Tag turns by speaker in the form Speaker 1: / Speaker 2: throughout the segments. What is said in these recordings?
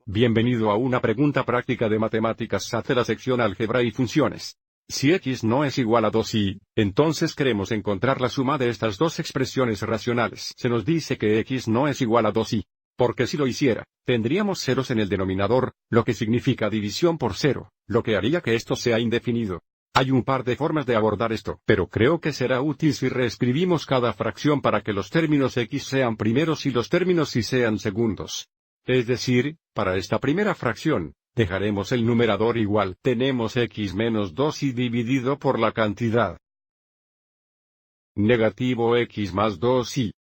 Speaker 1: Bienvenido a una pregunta práctica de matemáticas SAT de la sección álgebra y funciones. Si x no es igual a 2y, entonces queremos encontrar la suma de estas dos expresiones racionales. Se nos dice que x no es igual a 2y, porque si lo hiciera, tendríamos ceros en el denominador, lo que significa división por cero, lo que haría que esto sea indefinido. Hay un par de formas de abordar esto, pero creo que será útil si reescribimos cada fracción para que los términos x sean primeros y los términos y sean segundos. Es decir, para esta primera fracción, dejaremos el numerador igual. Tenemos x menos 2y dividido por la cantidad negativo x más 2y.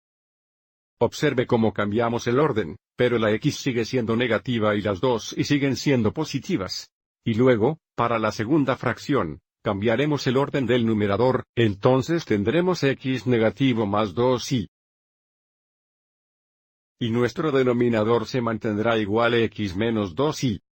Speaker 1: Observe cómo cambiamos el orden, pero la x sigue siendo negativa y las 2y siguen siendo positivas. Y luego, para la segunda fracción, cambiaremos el orden del numerador, entonces tendremos x negativo más 2y. Y nuestro denominador se mantendrá igual a x menos 2y.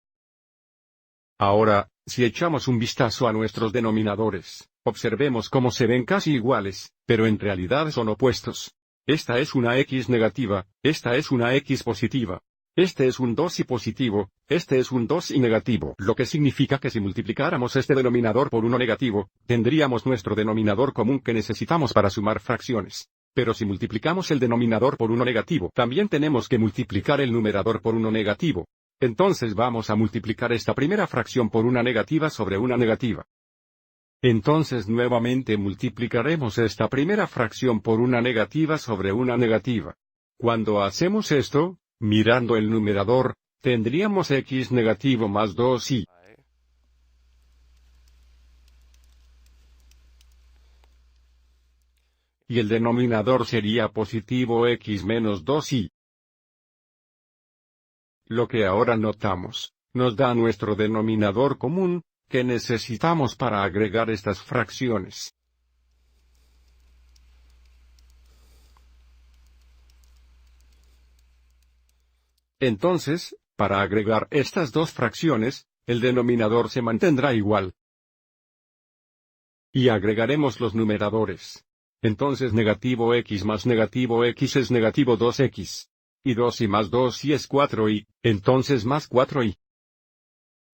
Speaker 1: Ahora, si echamos un vistazo a nuestros denominadores, observemos cómo se ven casi iguales, pero en realidad son opuestos. Esta es una x negativa, esta es una x positiva. Este es un 2y positivo, este es un 2y negativo. Lo que significa que si multiplicáramos este denominador por uno negativo, tendríamos nuestro denominador común que necesitamos para sumar fracciones. Pero si multiplicamos el denominador por uno negativo, también tenemos que multiplicar el numerador por uno negativo. Entonces vamos a multiplicar esta primera fracción por una negativa sobre una negativa. Entonces nuevamente multiplicaremos esta primera fracción por una negativa sobre una negativa. Cuando hacemos esto, mirando el numerador, tendríamos x negativo más 2y. Y el denominador sería positivo x menos 2y. Lo que ahora notamos, nos da nuestro denominador común, que necesitamos para agregar estas fracciones. Entonces, para agregar estas dos fracciones, el denominador se mantendrá igual. Y agregaremos los numeradores. Entonces negativo x más negativo x es negativo 2x. Y 2y más 2y es 4y, entonces más 4y.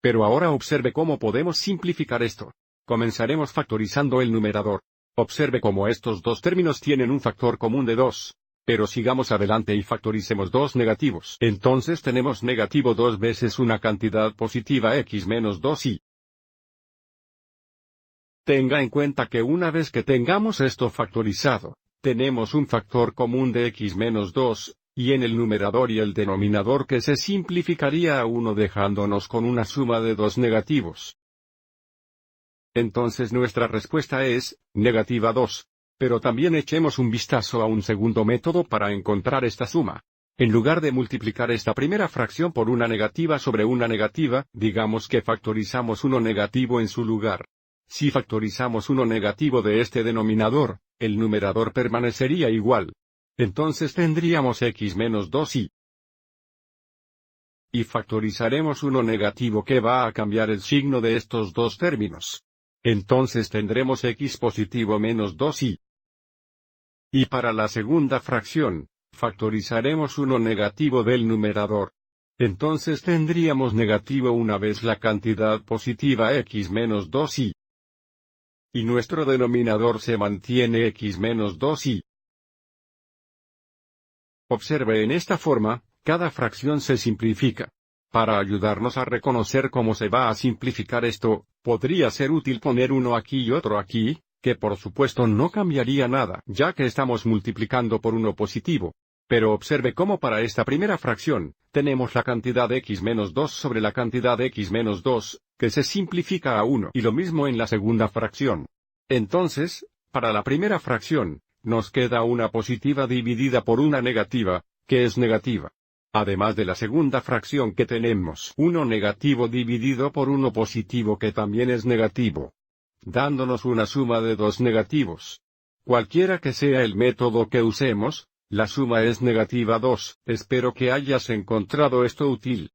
Speaker 1: Pero ahora observe cómo podemos simplificar esto. Comenzaremos factorizando el numerador. Observe cómo estos dos términos tienen un factor común de 2. Pero sigamos adelante y factoricemos dos negativos. Entonces tenemos negativo 2 veces una cantidad positiva x menos 2y. Tenga en cuenta que una vez que tengamos esto factorizado, tenemos un factor común de x menos 2, y en el numerador y el denominador que se simplificaría a 1 dejándonos con una suma de dos negativos. Entonces nuestra respuesta es, negativa 2. Pero también echemos un vistazo a un segundo método para encontrar esta suma. En lugar de multiplicar esta primera fracción por una negativa sobre una negativa, digamos que factorizamos uno negativo en su lugar. Si factorizamos uno negativo de este denominador, el numerador permanecería igual. Entonces tendríamos x menos 2y. Y factorizaremos uno negativo que va a cambiar el signo de estos dos términos. Entonces tendremos x positivo menos 2y. Y para la segunda fracción, factorizaremos uno negativo del numerador. Entonces tendríamos negativo una vez la cantidad positiva x menos 2y. Y nuestro denominador se mantiene x menos 2y. Observe en esta forma, cada fracción se simplifica. Para ayudarnos a reconocer cómo se va a simplificar esto, podría ser útil poner uno aquí y otro aquí, que por supuesto no cambiaría nada, ya que estamos multiplicando por uno positivo. Pero observe cómo para esta primera fracción, tenemos la cantidad x menos 2 sobre la cantidad x menos 2, que se simplifica a 1, y lo mismo en la segunda fracción. Entonces, para la primera fracción, nos queda una positiva dividida por una negativa, que es negativa. Además de la segunda fracción que tenemos uno negativo dividido por uno positivo que también es negativo, dándonos una suma de dos negativos. Cualquiera que sea el método que usemos, la suma es negativa 2. Espero que hayas encontrado esto útil.